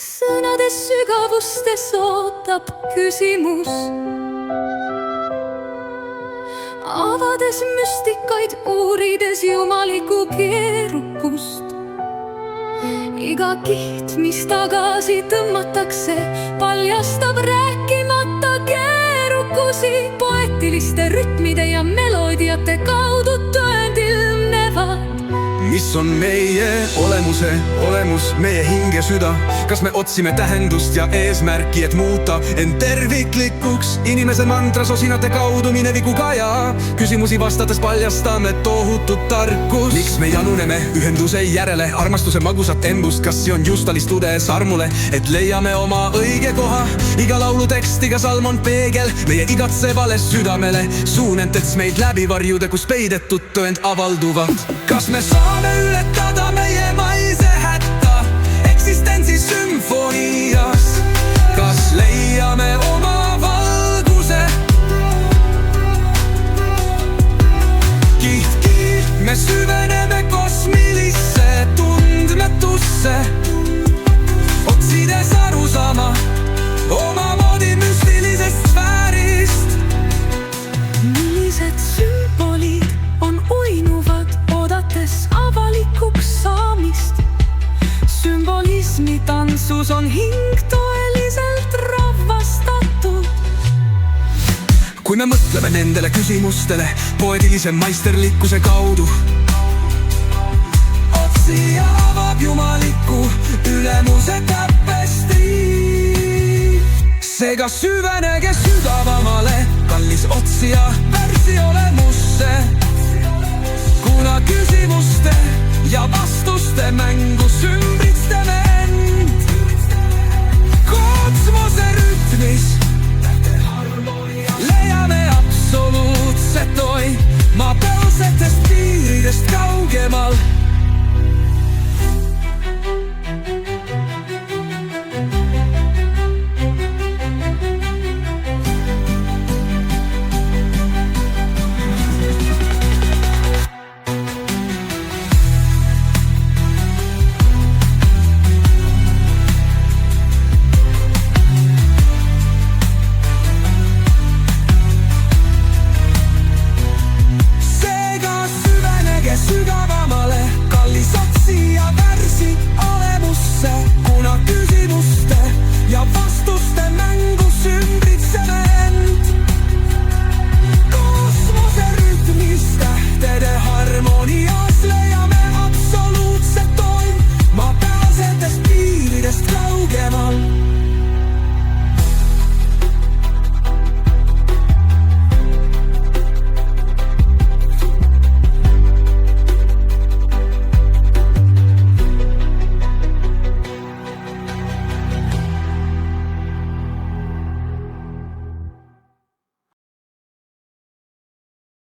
sõnades sügavustes ootab küsimus. Avades müstikaid, uurides jumalikku keerukust. Iga kiht, mis tagasi tõmmatakse, paljastab rääkimata keerukusi. Poeetiliste rütmide ja meloodiate kaudu tõend ilmnevad. Mis on meie olemuse olemus, meie hing ja süda? Kas me otsime tähendust ja eesmärki, et muuta end terviklikuks? Inimese mantras osinate kaudu mineviku kaja. Küsimusi vastates paljastame tohutut tarkust. Miks me januneme ühenduse järele, armastuse magusat embust? Kas see on justalis tude sarmule, et leiame oma õige koha? Iga laulu tekst, iga salm on peegel meie igatsevale südamele. Suunentets meid läbi varjude, kus peidetud tõend avalduvad. Kas me saame ületada meie maise hätta eksistentsi sümfonias? Kas leiame oma valguse? Kiht-kiht me süveneme kosmilisse tundmetusse, otsides arusaama omamoodi müstilisest sfäärist. Millised sümbolid on uinuvad, oodates avalikuks saamist? Sümbolismi tantsus on hing tõeliselt ravastatud. Kui me mõtleme nendele küsimustele poetilise maisterlikkuse kaudu, otsija avab jumaliku ülemuse täpesti. Seega süvenege sügavamale, kallis otsija, pärsi olemusse. Kuna küsimuste ja vastuste mängu sümbritseme